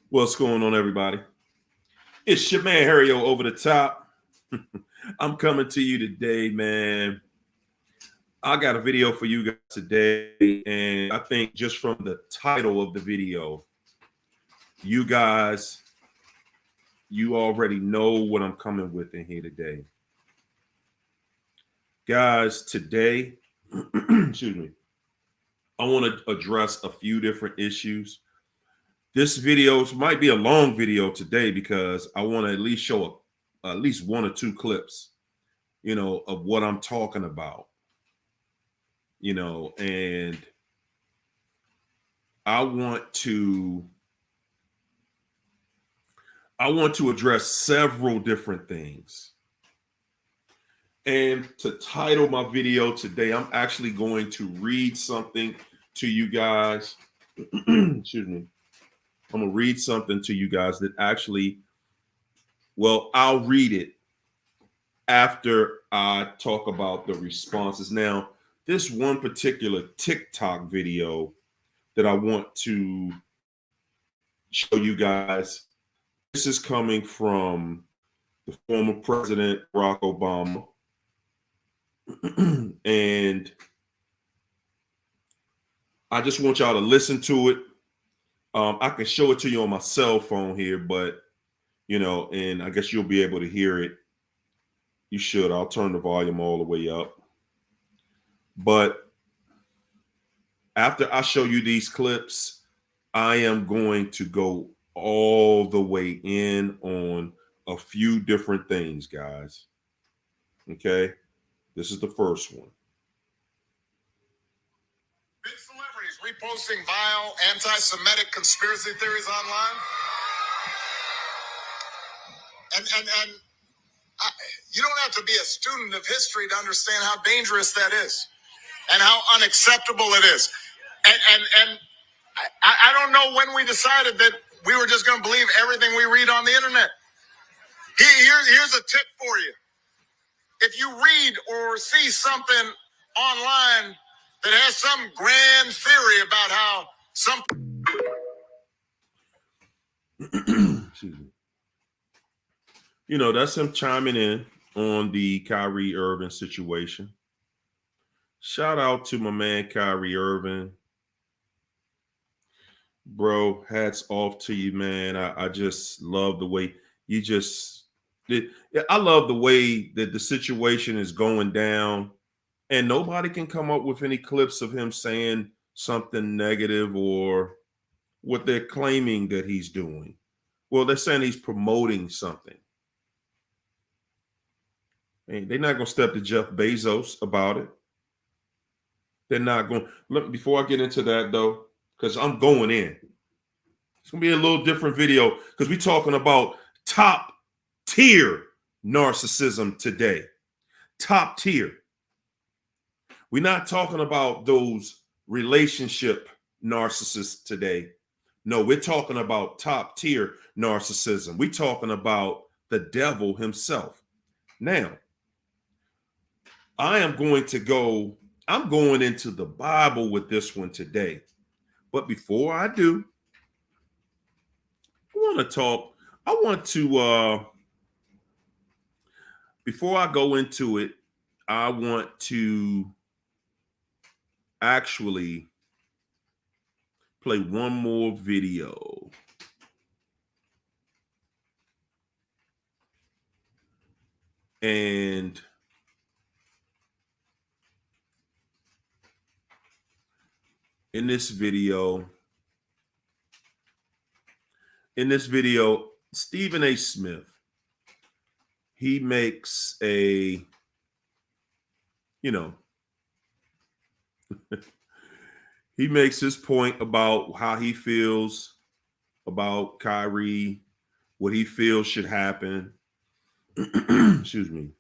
What's going on, everybody? It's your man Harry-O over the top. I'm coming to you today, man. I got a video for you guys today, and I think just from the title of the video, you guys, you already know what I'm coming with in here today. Guys, today, excuse me, I want to address a few different issues. This video might be a long video today because I want to at least show at least one or two clips, of what I'm talking about, and I want to address several different things. And to title my video today, I'm actually going to read something to you guys. Excuse me. I'm going to read something to you guys that actually, well, I'll read it after I talk about the responses. Now, this one particular TikTok video that I want to show you guys, this is coming from the former president, Barack Obama. And I just want y'all to listen to it. I can show it to you on my cell phone here, but, and I guess you'll be able to hear it. You should. I'll turn the volume all the way up. But after I show you these clips, I am going to go all the way in on a few different things, guys. Okay? This is the first one. Big celebrities reposting vile anti-Semitic conspiracy theories online. And you don't have to be a student of history to understand how dangerous that is and how unacceptable it is. And I don't know when we decided that we were just going to believe everything we read on the internet. Here's a tip for you. If you read or see something online that has some grand theory about how Excuse me. That's him chiming in on the Kyrie Irving situation. Shout out to my man Kyrie Irving. Bro, hats off to you, man. I just love the way you I love the way that the situation is going down, and nobody can come up with any clips of him saying something negative or what they're claiming that he's doing. Well, they're saying he's promoting something. And they're not going to step to Jeff Bezos about it. They're not going. Look, before I get into that, though, because I'm going in. It's going to be a little different video because we're talking about top tier narcissism today. Top tier. We're not talking about those relationship narcissists today. No, we're talking about top tier narcissism. We're talking about the devil himself. Now, I'm going into the Bible with this one today. But before I do, before I go into it, I want to actually play one more video. And in this video, Stephen A. Smith, he makes a, he makes his point about how he feels about Kyrie, what he feels should happen. Excuse me.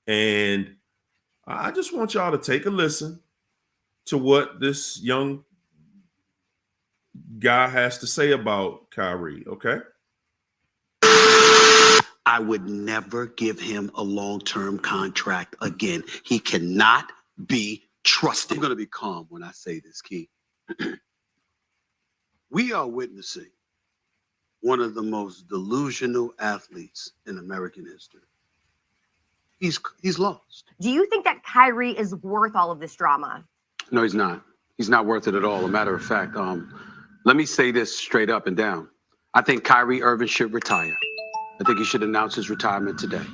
And I just want y'all to take a listen to what this young guy has to say about Kyrie, okay? I would never give him a long-term contract again. He cannot be trusted. I'm going to be calm when I say this, Key. We are witnessing one of the most delusional athletes in American history. He's lost. Do you think that Kyrie is worth all of this drama? No, he's not. He's not worth it at all. A matter of fact, let me say this straight up and down. I think Kyrie Irving should retire. I think he should announce his retirement today.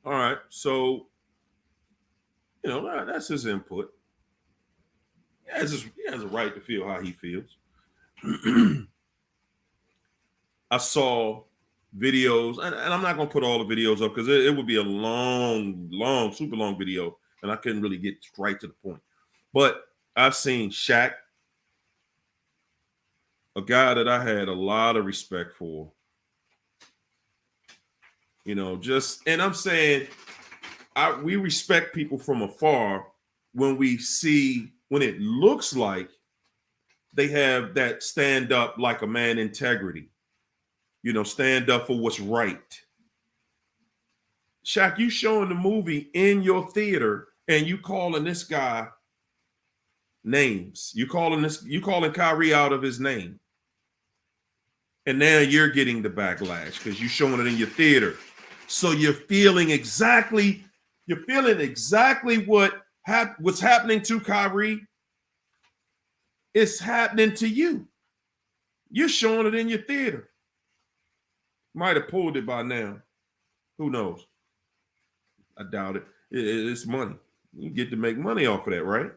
All right. So, that's his input. He has a right to feel how he feels. I saw videos, and I'm not going to put all the videos up because it would be a long, super long video, and I couldn't really get right to the point. But I've seen Shaq, a guy that I had a lot of respect for. And I'm saying we respect people from afar when it looks like they have that stand up like a man integrity, stand up for what's right. Shaq, you showing the movie in your theater and you calling this guy names. You calling Kyrie out of his name. And now you're getting the backlash because you're showing it in your theater. So you're feeling exactly what's happening to Kyrie. It's happening to you. You're showing it in your theater. Might have pulled it by now. Who knows? I doubt it. It's money. You get to make money off of that, right?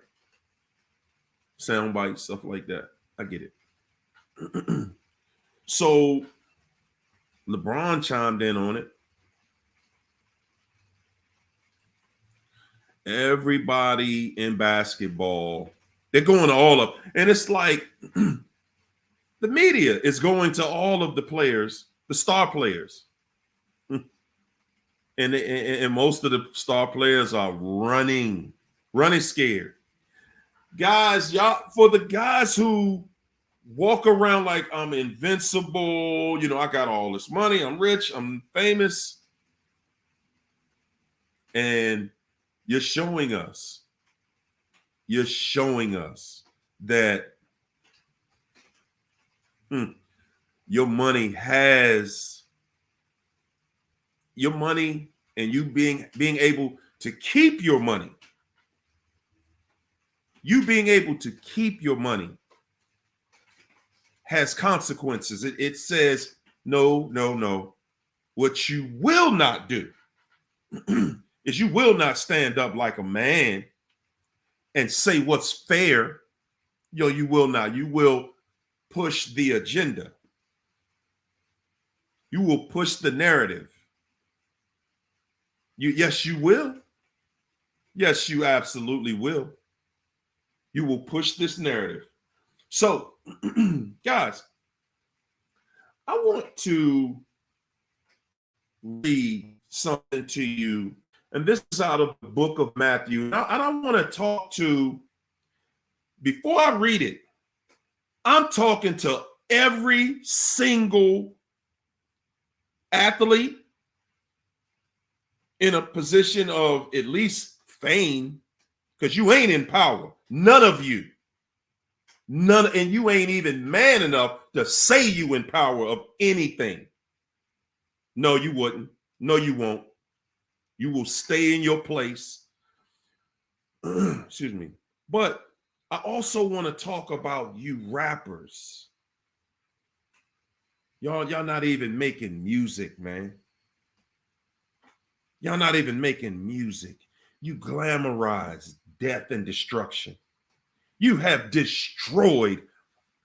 Sound bites, stuff like that. I get it. So LeBron chimed in on it. Everybody in basketball, they're going to all of, and it's like the media is going to all of the players, the star players. And most of the star players are running scared. Guys, for the guys who walk around like I'm invincible, I got all this money, I'm rich, I'm famous. And you're showing us that your money and you being able to keep your money. You being able to keep your money has consequences. It says, no. What you will not do is you will not stand up like a man and say what's fair. You will not. You will push the agenda. You will push the narrative. Yes, you will. Yes, you absolutely will. You will push this narrative. So, guys, I want to read something to you, and this is out of the book of Mathew. And I want to talk to, before I read it, I'm talking to every single athlete in a position of at least fame, because you ain't in power. None of you. And you ain't even man enough to say you in power of anything. No, you wouldn't. No, you won't. You will stay in your place. Excuse me. But I also want to talk about you rappers. Y'all not even making music, man. Y'all not even making music. You glamorize death and destruction. You have destroyed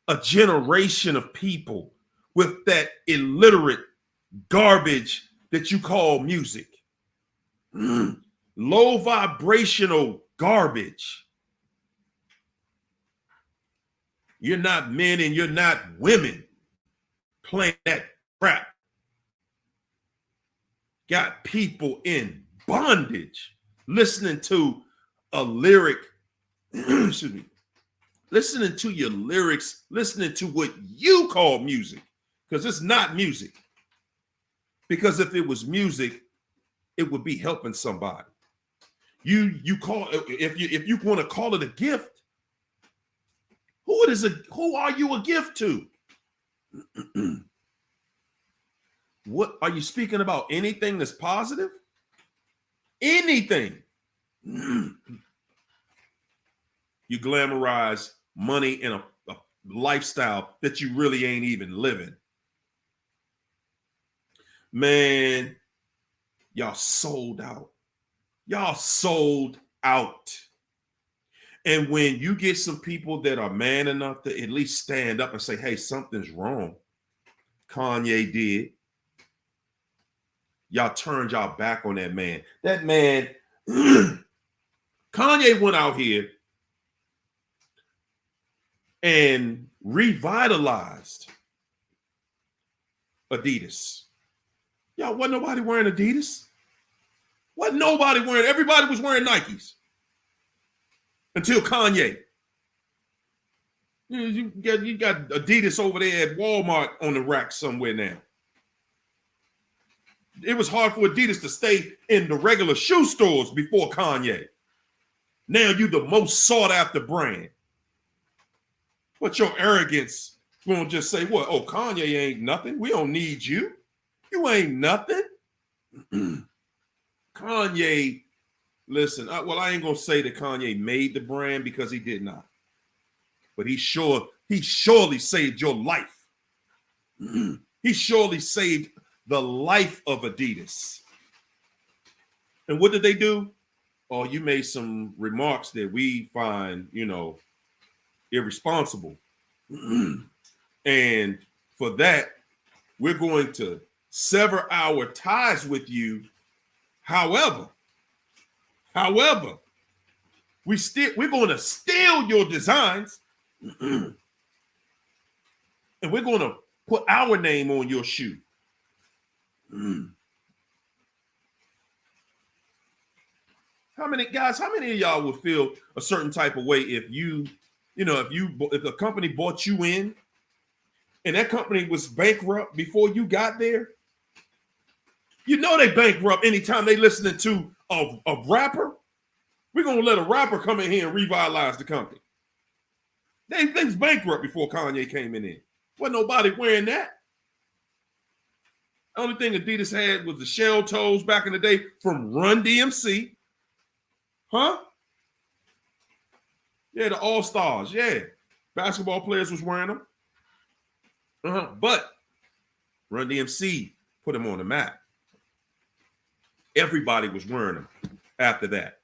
a generation of people with that illiterate garbage that you call music. Low vibrational garbage. You're not men and you're not women playing that crap. Got people in bondage listening to a lyric, excuse me, listening to your lyrics, listening to what you call music, because it's not music. Because if it was music, it would be helping somebody. You call, if you want to call it a gift, who are you a gift to? What are you speaking about? Anything that's positive? Anything. You glamorize money in a lifestyle that you really ain't even living. Man, y'all sold out. Y'all sold out. And when you get some people that are man enough to at least stand up and say, hey, something's wrong, Kanye did, y'all turned y'all back on that man. That man, Kanye went out here and revitalized Adidas. Y'all, wasn't nobody wearing Adidas. Wasn't nobody wearing, everybody was wearing Nikes. Until Kanye. You got Adidas over there at Walmart on the rack somewhere now. It was hard for Adidas to stay in the regular shoe stores before Kanye. Now you the most sought after brand. But your arrogance gonna just say what? Oh, Kanye ain't nothing. We don't need you. You ain't nothing. Kanye, listen, I ain't gonna say that Kanye made the brand because he did not. But he surely saved your life. He surely saved the life of Adidas. And what did they do? Oh, you made some remarks that we find, irresponsible. And for that, we're going to sever our ties with you. However, we're going to steal your designs and we're going to put our name on your shoe. How many of y'all would feel a certain type of way if if a company bought you in and that company was bankrupt before you got there? They bankrupt anytime they listening to a rapper. We're going to let a rapper come in here and revitalize the company. They was bankrupt before Kanye came in. Wasn't nobody wearing that. The only thing Adidas had was the shell toes back in the day from Run DMC. Huh? Yeah, the All-Stars. Yeah. Basketball players was wearing them. But Run DMC put them on the map. Everybody was wearing them after that.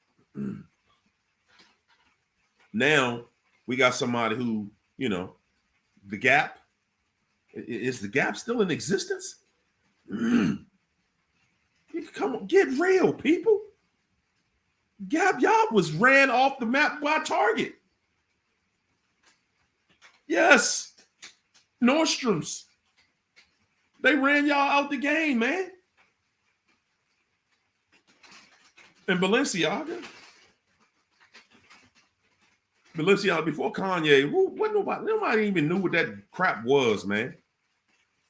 Now we got somebody who, the Gap. Is the Gap still in existence? Come on, get real, people. Gap, y'all was ran off the map by Target. Yes. Nordstrom's. They ran y'all out the game, man. And Balenciaga before Kanye, nobody even knew what that crap was, man.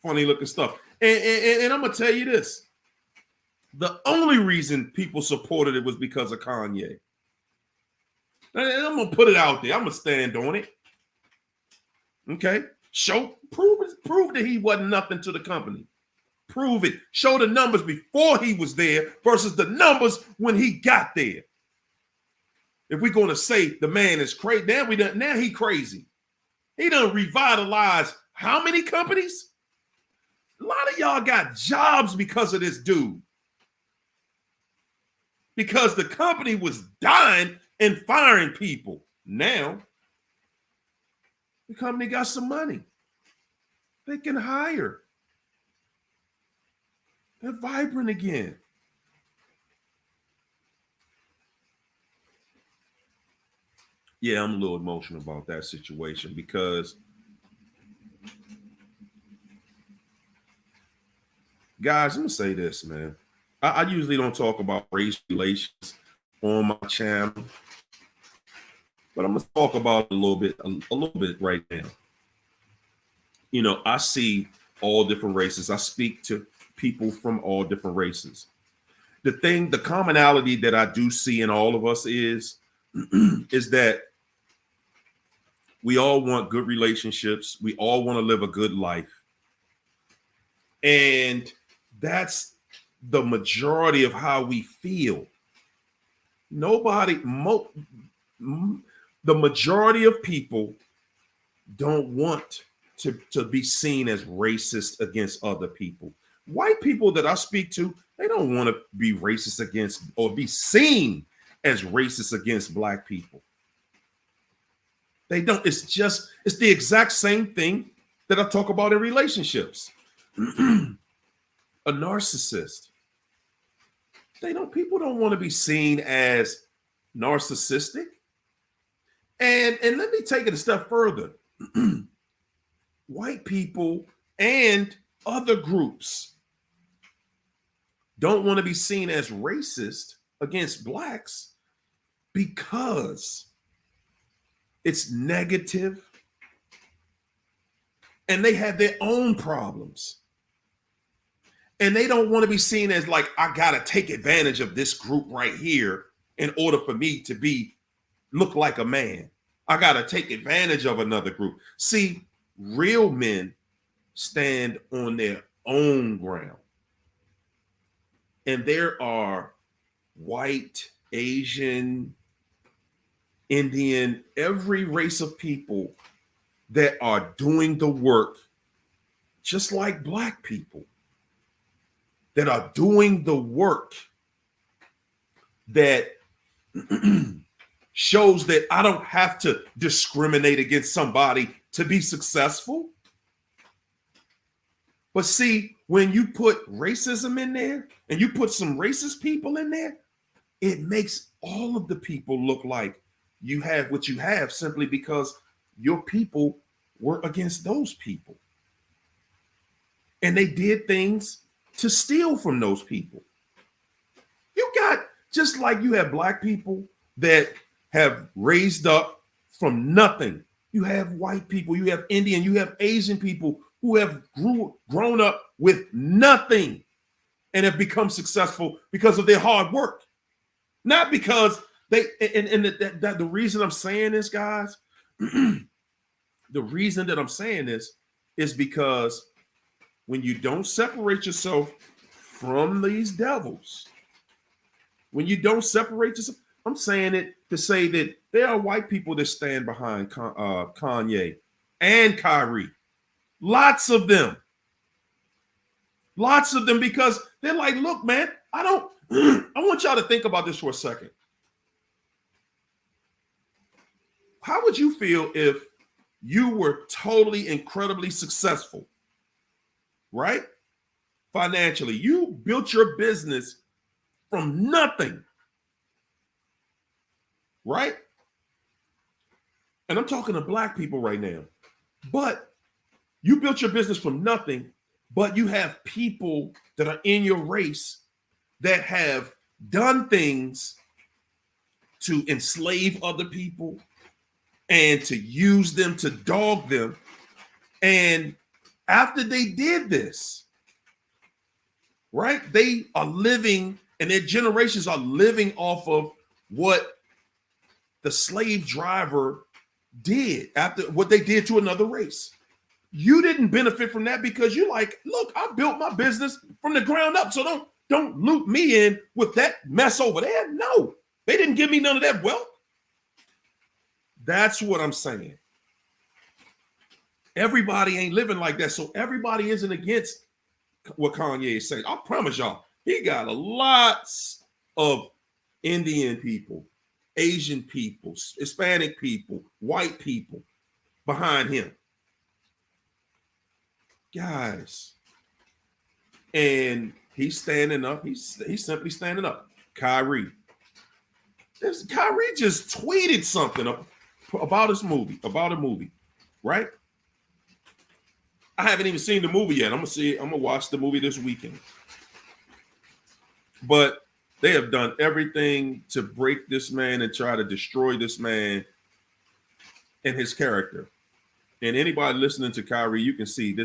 Funny looking stuff. And I'm gonna tell you this. The only reason people supported it was because of Kanye. And I'm gonna put it out there. I'm gonna stand on it. Okay. Prove that he wasn't nothing to the company. Prove it. Show the numbers before he was there versus the numbers when he got there. If we're going to say the man is crazy, now he crazy. He done revitalized how many companies? A lot of y'all got jobs because of this dude. Because the company was dying and firing people. Now, the company got some money. They can hire. They're vibrant again. Yeah, I'm a little emotional about that situation because, guys, I'm going to say this, man. I usually don't talk about race relations on my channel, but I'm going to talk about it a little bit right now. I see all different races. I speak to people from all different races. The commonality that I do see in all of us is that we all want good relationships. We all want to live a good life. And that's the majority of how we feel. The majority of people don't want to be seen as racist against other people. White people that I speak to, they don't want to be racist against or be seen as racist against black people. They don't. It's the exact same thing that I talk about in relationships. A narcissist. People don't want to be seen as narcissistic. And let me take it a step further. White people and other groups don't want to be seen as racist against blacks because it's negative and they have their own problems. And they don't want to be seen as like, I got to take advantage of this group right here in order for me to look like a man. I got to take advantage of another group. See, real men stand on their own ground. And there are white, Asian, Indian, every race of people that are doing the work just like black people, that are doing the work that shows that I don't have to discriminate against somebody to be successful. But see, when you put racism in there and you put some racist people in there, it makes all of the people look like you have what you have simply because your people were against those people. And they did things to steal from those people. You got, just like you have black people that have raised up from nothing. You have white people, you have Indian, you have Asian people who have grown up with nothing and have become successful because of their hard work. Not because the reason I'm saying this, guys, the reason that I'm saying this is because when you don't separate yourself from these devils, when you don't separate yourself, I'm saying it to say that there are white people that stand behind Kanye and Kyrie. Lots of them, because they're like, look, man, I want y'all to think about this for a second. How would you feel if you were totally incredibly successful, right? Financially, you built your business from nothing, right? And I'm talking to black people right now, but you built your business from nothing, but you have people that are in your race that have done things to enslave other people and to use them, to dog them. And after they did this, right, they are living, and their generations are living off of what the slave driver did, after what they did to another race. You didn't benefit from that because you're like, look, I built my business from the ground up, so don't loop me in with that mess over there. No, they didn't give me none of that wealth. That's what I'm saying. Everybody ain't living like that, so everybody isn't against what Kanye is saying. I promise y'all, he got a lots of Indian people, Asian people, Hispanic people, white people behind him. Guys, and he's standing up. He's simply standing up. Kyrie just tweeted something about a movie, right? I haven't even seen the movie yet. I'm gonna watch the movie this weekend. But they have done everything to break this man and try to destroy this man and his character. And anybody listening to Kyrie, you can see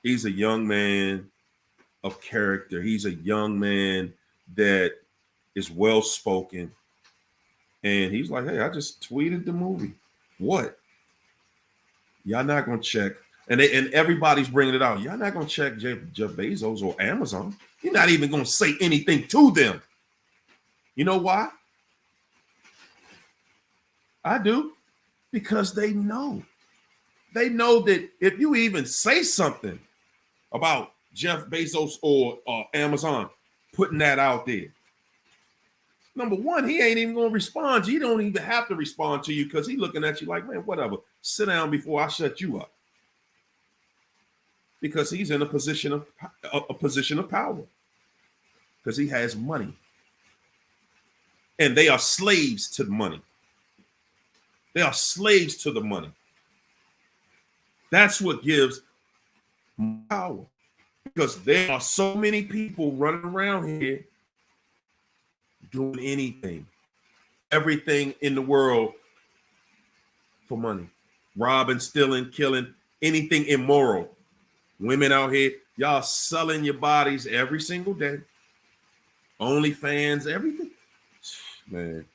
he's a young man of character. He's a young man that is well spoken. And he's like, hey, I just tweeted the movie. What? Y'all not gonna check. And everybody's bringing it out. Y'all not gonna check Jeff Bezos or Amazon. You're not even gonna say anything to them. You know why? I do. Because they know. They know that if you even say something about Jeff Bezos or Amazon putting that out there, number one, he ain't even gonna respond. He don't even have to respond to you because he's looking at you like, man, whatever. Sit down before I shut you up. Because he's in a position of power. Because he has money. And they are slaves to the money. They are slaves to the money. That's what gives power. Because there are so many people running around here doing anything, everything in the world for money. Robbing, stealing, killing, anything immoral. Women out here, y'all selling your bodies every single day. OnlyFans, everything. Man.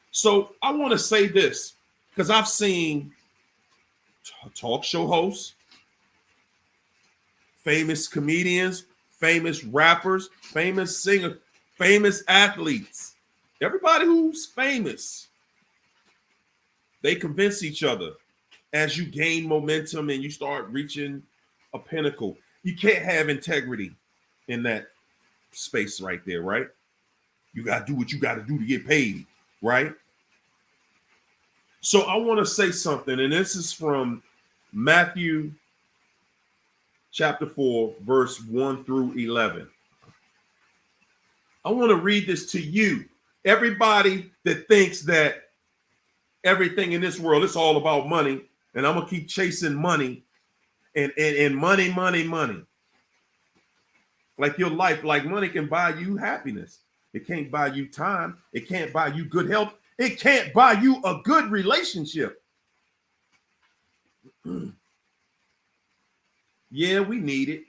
So I want to say this because I've seen talk show hosts, famous comedians, famous rappers, famous singers, famous athletes, everybody who's famous. They convince each other as you gain momentum and you start reaching a pinnacle. You can't have integrity in that space right there, right? You got to do what you got to do to get paid, right? So I want to say something, and this is from Mathew chapter 4, verse 1 through 11. I want to read this to you. Everybody that thinks that everything in this world, it's all about money, and I'm going to keep chasing money and money. Like your life, like money can buy you happiness. It can't buy you time. It can't buy you good health. It can't buy you a good relationship. Yeah, we need it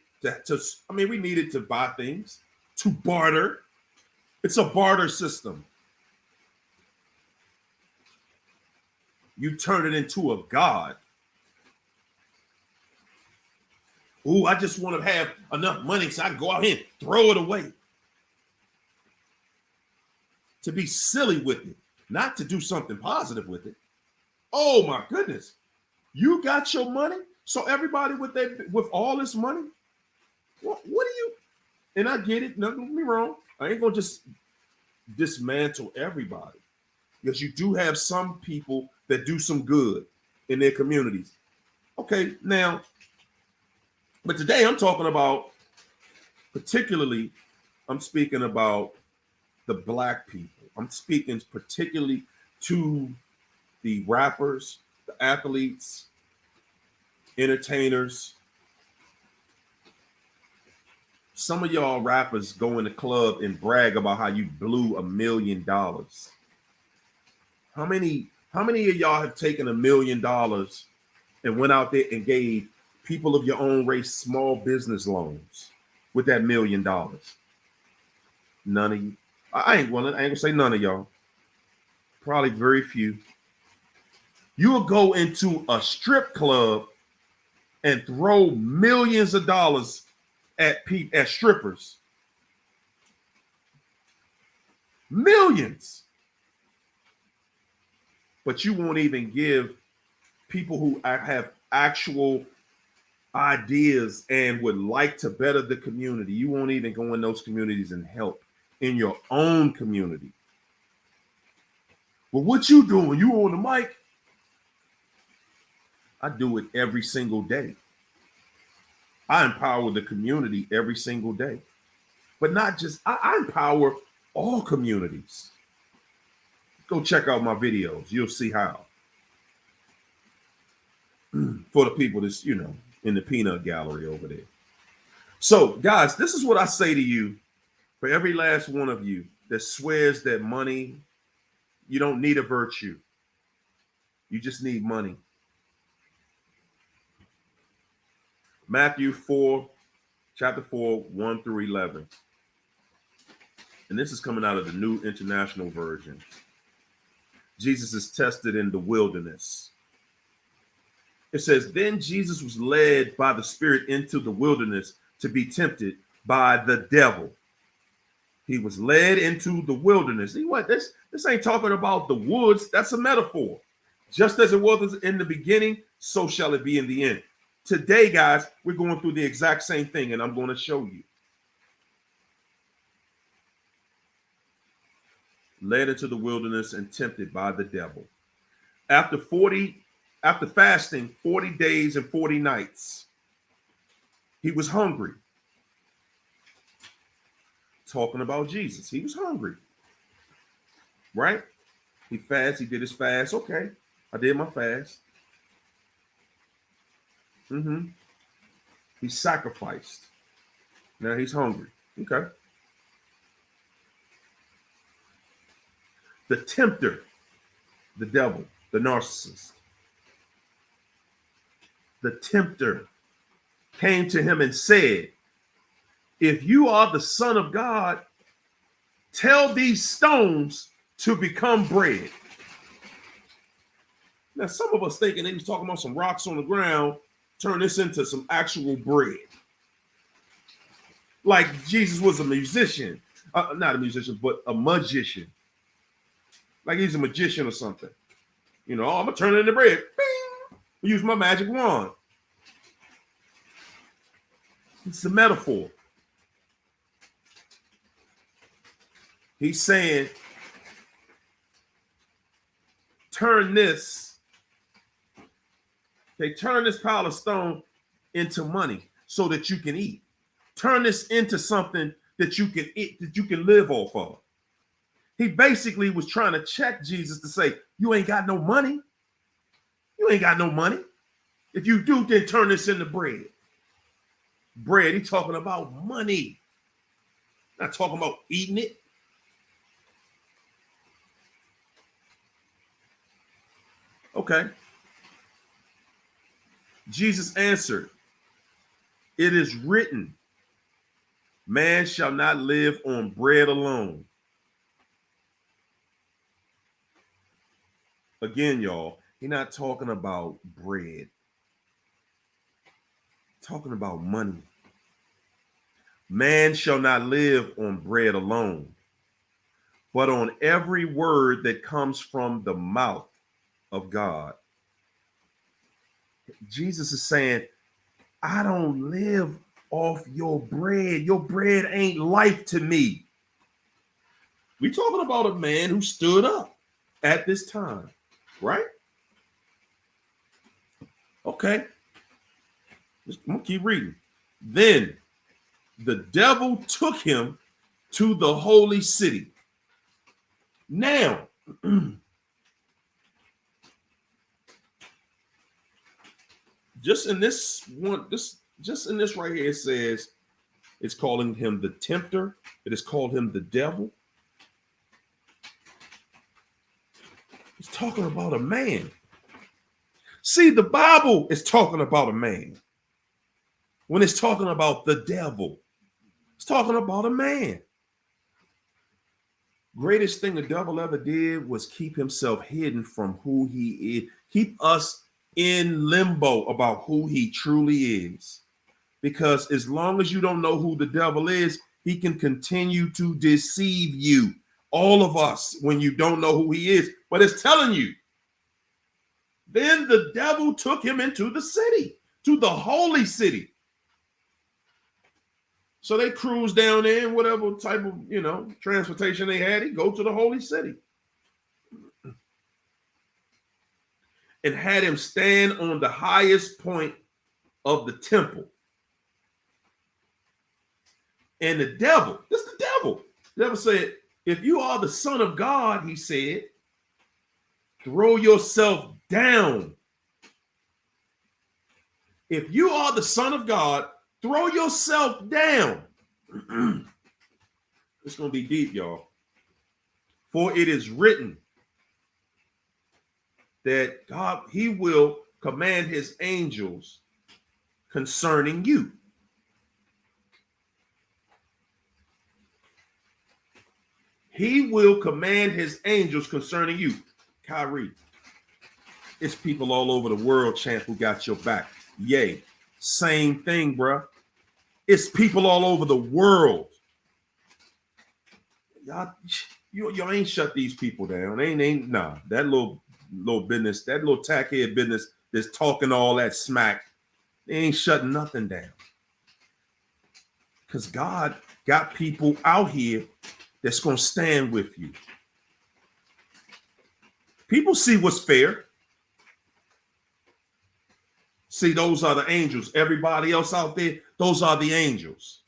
we need it to buy things, to barter. It's a barter system. You turn it into a god. Ooh, I just want to have enough money so I can go out here and throw it away. To be silly with it, not to do something positive with it. Oh my goodness. You got your money? So everybody with all this money, what do you? And I get it, don't get me wrong. I ain't gonna just dismantle everybody. Because you do have some people that do some good in their communities. Okay, now, but today I'm talking about, particularly, I'm speaking about the Black people. I'm speaking particularly to the rappers, the athletes, entertainers. Some of y'all rappers go in the club and brag about how you blew $1 million. How many of y'all have taken $1 million and went out there and gave people of your own race small business loans with that $1 million? None of you. I ain't gonna say none of y'all. Probably very few. You'll go into a strip club and throw millions of dollars at strippers. Millions. But you won't even give people who have actual ideas and would like to better the community. You won't even go in those communities and help in your own community. Well, what you doing? You on the mic? I do it every single day. I empower the community every single day. But not just, I empower all communities. Go check out my videos. You'll see how. For the people that's, in the peanut gallery over there. So, guys, this is what I say to you. For every last one of you that swears that money, you don't need a virtue. You just need money. Mathew 4, chapter 4, 1 through 11. And this is coming out of the New International Version. Jesus is tested in the wilderness. It says, then Jesus was led by the Spirit into the wilderness to be tempted by the devil. He was led into the wilderness. See what? This ain't talking about the woods. That's a metaphor. Just as it was in the beginning, so shall it be in the end. Today, guys, we're going through the exact same thing, and I'm going to show you. Led into the wilderness and tempted by the devil. After fasting 40 days and 40 nights, he was hungry. Talking about Jesus. He was hungry. Right? He fasted. He did his fast. Okay. I did my fast. He sacrificed. Now he's hungry. Okay. The tempter, the devil, the narcissist. The tempter came to him and said, if you are the Son of God, tell these stones to become bread. Now, some of us thinking he was talking about some rocks on the ground, turn this into some actual bread. Like Jesus was a musician. Not a musician, but a magician. Like he's a magician or something. You know, I'm going to turn it into bread. Bing! Use my magic wand. It's a metaphor. He's saying, turn this pile of stone into money so that you can eat. Turn this into something that you can eat, that you can live off of. He basically was trying to check Jesus to say, you ain't got no money. You ain't got no money. If you do, then turn this into bread. Bread, he's talking about money. Not talking about eating it. Okay. Jesus answered, it is written, man shall not live on bread alone. Again, y'all, he's not talking about bread. Talking about money. Man shall not live on bread alone, but on every word that comes from the mouth of God. Jesus is saying, I don't live off your bread. Your bread ain't life to me. We're talking about a man who stood up at this time, right? Okay. I'm going to keep reading. Then the devil took him to the holy city. Now, just in this right here, it says it's calling him the tempter. It is called him the devil. It's talking about a man. See, the Bible is talking about a man. When it's talking about the devil, it's talking about a man. Greatest thing the devil ever did was keep himself hidden from who he is. Keep us in limbo about who he truly is. Because as long as you don't know who the devil is, he can continue to deceive you. All of us, when you don't know who he is, but it's telling you. Then the devil took him into the city, to the holy city. So they cruised down there in whatever type of, transportation they had. He go to the holy city and had him stand on the highest point of the temple. And the devil, the devil said, if you are the Son of God, he said, throw yourself down. If you are the Son of God, throw yourself down. It's going to be deep, y'all. For it is written that God, he will command his angels concerning you. He will command his angels concerning you. Kyrie, It's people all over the world, champ, who got your back. Yay. Same thing, bruh. It's people all over the world. Y'all ain't shut these people down. Ain't nah. That little business, that little tackhead business that's talking all that smack, they ain't shutting nothing down. Because God got people out here that's gonna stand with you. People see what's fair. See, those are the angels. Everybody else out there, those are the angels.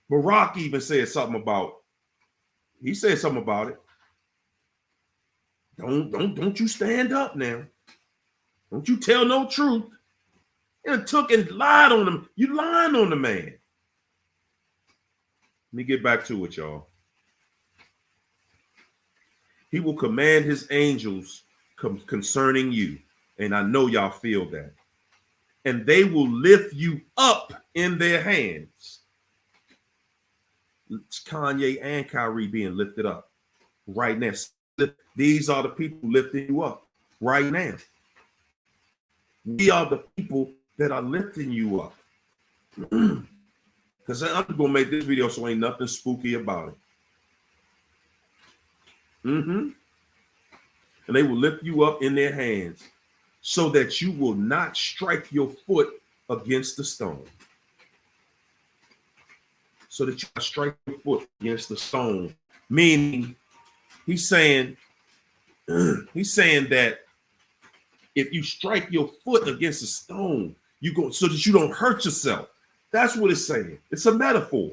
Barack even said something about it. Don't you stand up now. Don't you tell no truth. And took and lied on him. You lying on the man. Let me get back to it, y'all. He will command his angels concerning you. And I know y'all feel that. And they will lift you up in their hands. It's Kanye and Kyrie being lifted up right now. These are the people lifting you up right now. We are the people that are lifting you up. Because I'm going to make this video so ain't nothing spooky about it. And they will lift you up in their hands so that you will not strike your foot against the stone. So that you strike your foot against the stone. Meaning, he's saying that if you strike your foot against a stone, you go so that you don't hurt yourself. That's what it's saying. It's a metaphor.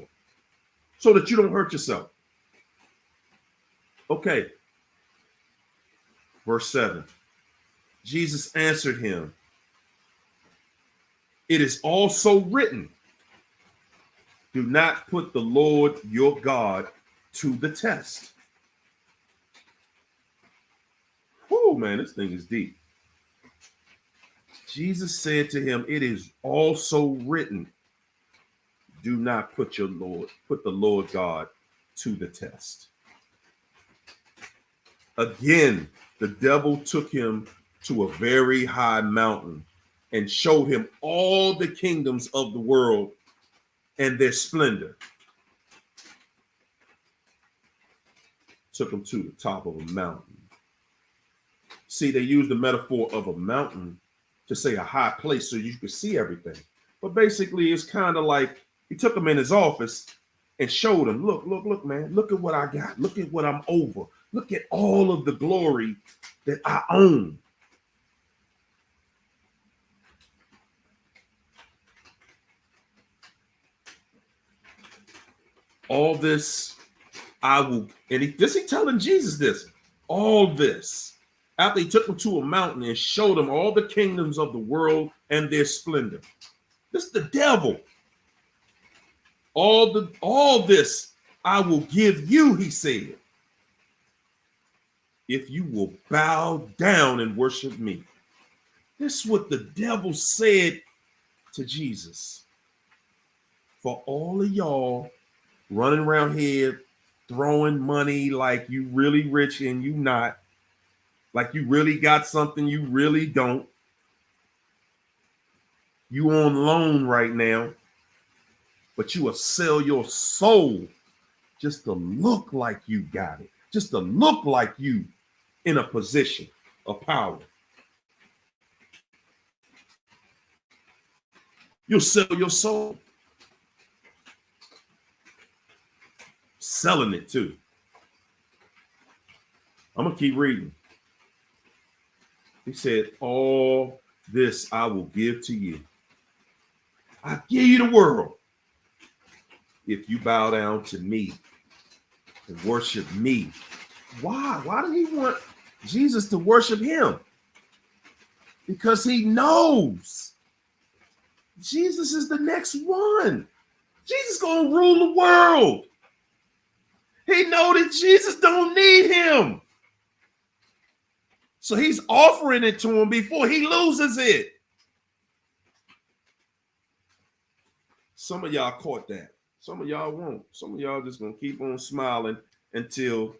So that you don't hurt yourself. Okay. Verse 7. Jesus answered him, "It is also written, do not put the Lord your God to the test." Whoa, man, this thing is deep. Jesus said to him, "It is also written, do not put the Lord God to the test." Again, the devil took him to a very high mountain and showed him all the kingdoms of the world and their splendor. Took him to the top of a mountain. See, they used the metaphor of a mountain to say a high place so you could see everything. But basically, it's kind of like he took him in his office and showed him, look, man, look at what I got. Look at what I'm over. Look at all of the glory that I own. All this I will, and he telling Jesus this, all this, after he took him to a mountain and showed him all the kingdoms of the world and their splendor. This is the devil. All this I will give you, he said, if you will bow down and worship me. This is what the devil said to Jesus. For all of y'all running around here throwing money like you really rich and you not, like you really got something you really don't. You on loan right now, but you will sell your soul just to look like you got it, just to look like you in a position of power. You'll sell your soul. Selling it too. I'm going to keep reading. He said, all this I will give to you. I give you the world if you bow down to me and worship me. Why? Why did he want Jesus to worship him? Because he knows Jesus is the next one. Jesus gonna rule the world. He know that Jesus don't need him. So he's offering it to him before he loses it. Some of y'all caught that. Some of y'all won't. Some of y'all just gonna keep on smiling until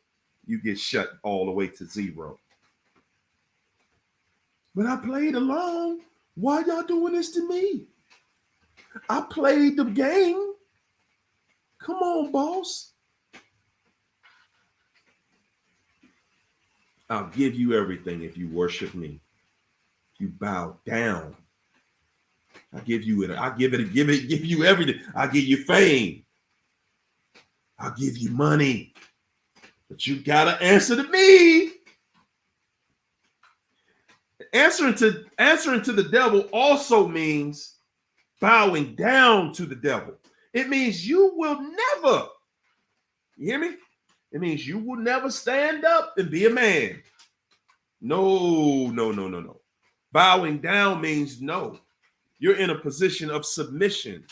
you get shut all the way to zero. But I played along. Why y'all doing this to me? I played the game. Come on, boss. I'll give you everything if you worship me. If you bow down. I give you it. I give you everything. I give you fame. I'll give you money. But you gotta answer to me. Answering to the devil also means bowing down to the devil. It means you will never, you hear me? It means you will never stand up and be a man. No. Bowing down means no. You're in a position of submission.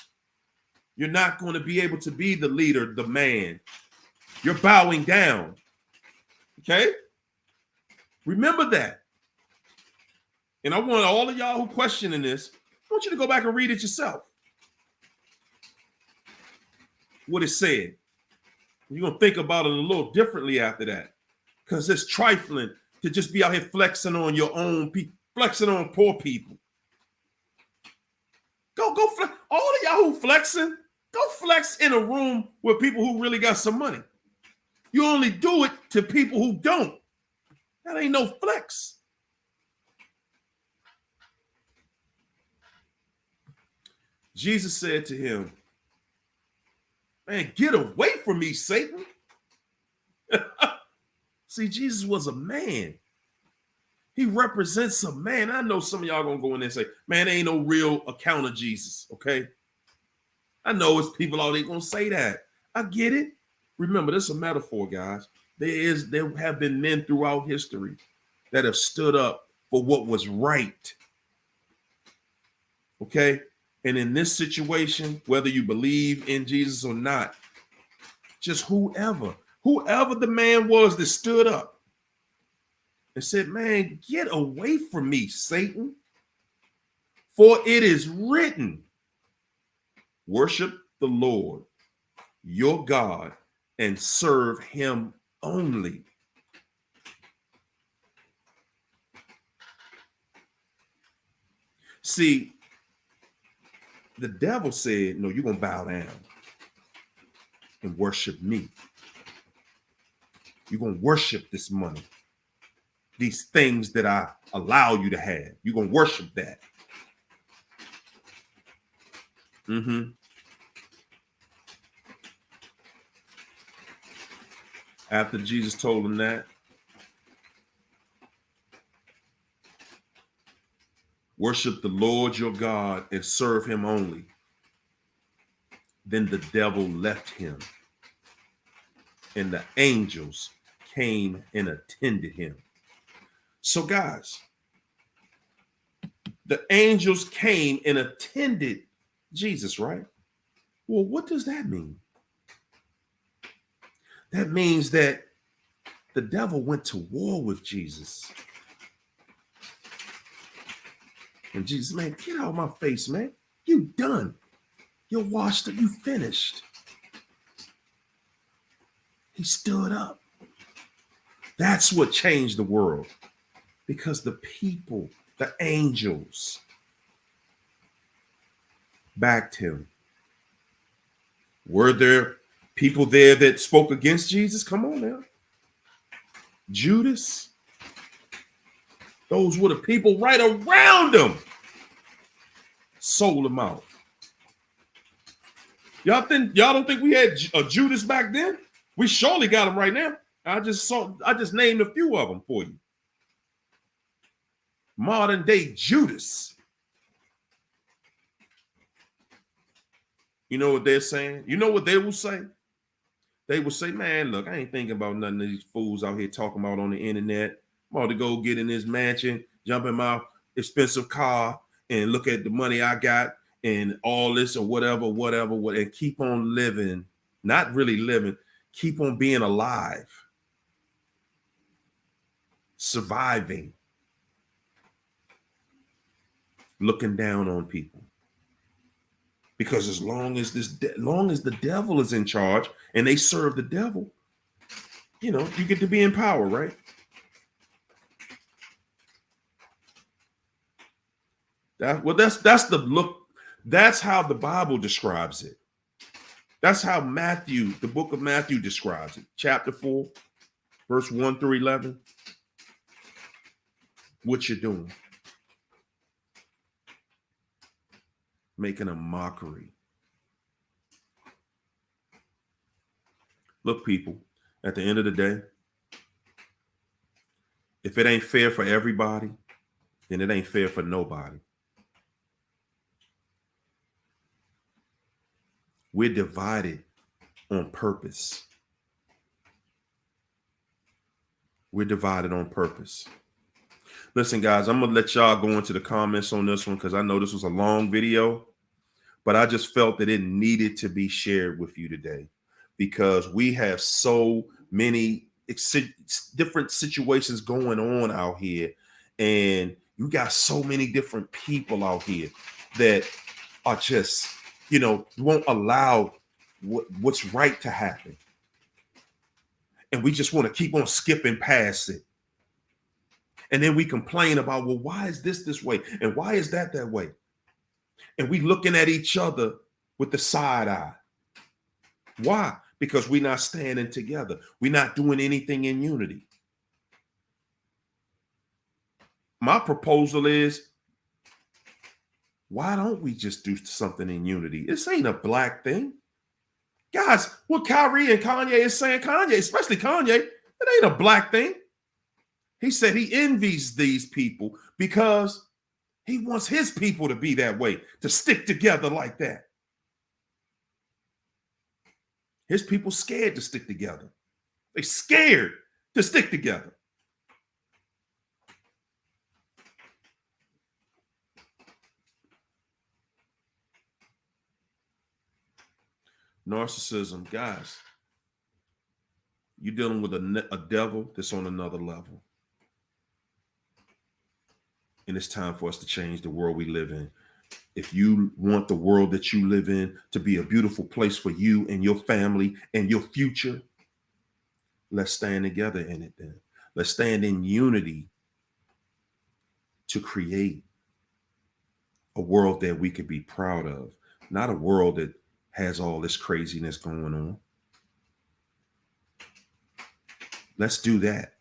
You're not going to be able to be the leader, the man. You're bowing down. Okay? Remember that. And I want all of y'all who questioning this, I want you to go back and read it yourself. What it said. You're going to think about it a little differently after that. Because it's trifling to just be out here flexing on your own people, flexing on poor people. Go flex. All of y'all who flexing, go flex in a room with people who really got some money. You only do it to people who don't. That ain't no flex. Jesus said to him, man, get away from me, Satan. See, Jesus was a man. He represents a man. I know some of y'all gonna go in there and say, man, there ain't no real account of Jesus, okay? I know it's people out there gonna say that. I get it. Remember, this is a metaphor, guys. There have been men throughout history that have stood up for what was right. Okay? And in this situation, whether you believe in Jesus or not, just whoever the man was that stood up and said, man, get away from me, Satan. For it is written, worship the Lord, your God, and serve him only. See, the devil said, no, you're going to bow down and worship me. You're going to worship this money. These things that I allow you to have. You're going to worship that. After Jesus told him that, worship the Lord your God and serve him only. Then the devil left him, and the angels came and attended him. So, guys, the angels came and attended Jesus, right? Well, what does that mean? That means that the devil went to war with Jesus. And Jesus, man, get out of my face, man. You done. You're washed up. You finished. He stood up. That's what changed the world. Because the people, the angels, backed him. Were there people there that spoke against Jesus? Come on now. Judas. Those were the people right around him. Sold him out. Y'all don't think we had a Judas back then? We surely got him right now. I just named a few of them for you. Modern day Judas. You know what they're saying? You know what they will say? They will say, man, look, I ain't thinking about none of these fools out here talking about on the internet. I'm about to go get in this mansion, jump in my expensive car, and look at the money I got and all this or whatever, and keep on living. Not really living. Keep on being alive. Surviving. Looking down on people. Because as long as the devil is in charge and they serve the devil, you get to be in power, right? That's the look. That's how the Bible describes it. That's how Matthew, the book of Matthew, describes it. Chapter 4, verse 1 through 11. What you're doing? Making a mockery. Look, people, at the end of the day, if it ain't fair for everybody, then it ain't fair for nobody. We're divided on purpose. We're divided on purpose. Listen, guys, I'm going to let y'all go into the comments on this one because I know this was a long video, but I just felt that it needed to be shared with you today because we have so many different situations going on out here, and you got so many different people out here that are just, won't allow what's right to happen. And we just want to keep on skipping past it. And then we complain about, well, why is this way? And why is that way? And we looking at each other with the side eye. Why? Because we're not standing together. We're not doing anything in unity. My proposal is, why don't we just do something in unity? This ain't a black thing. Guys, what Kyrie and Kanye is saying, especially Kanye, it ain't a black thing. He said he envies these people because he wants his people to be that way, to stick together like that. His people scared to stick together. They scared to stick together. Narcissism, guys, you're dealing with a devil that's on another level. And it's time for us to change the world we live in. If you want the world that you live in to be a beautiful place for you and your family and your future, let's stand together in it then. Let's stand in unity to create a world that we could be proud of, not a world that has all this craziness going on. Let's do that.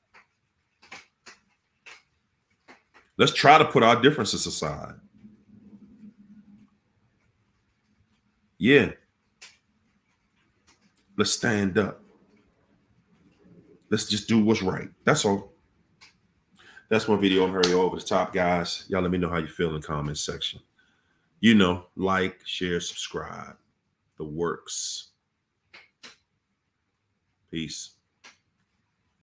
Let's try to put our differences aside. Yeah. Let's stand up. Let's just do what's right. That's all. That's my video. I'm hurrying over the top, guys. Y'all let me know how you feel in the comment section. Like, share, subscribe. The works. Peace.